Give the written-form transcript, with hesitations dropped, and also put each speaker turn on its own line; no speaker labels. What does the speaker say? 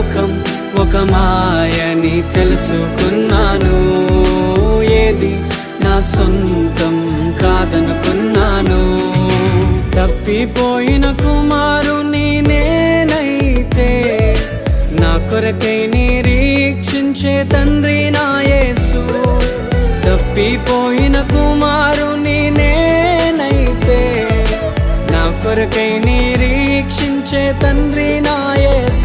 లోకం ఒక మాయని తెలుసుకున్నాను. ఏది నా సొంతం కాదనుకున్నాను. తప్పిపోయిన కుమారుని నేనైతే నా కొరకై నిరీక్షించే తండ్రి నా యేసు. తప్పిపోయిన కుమారుని నేనైతే నా కొరకై నిరీక్షించే తండ్రి నా యేసు.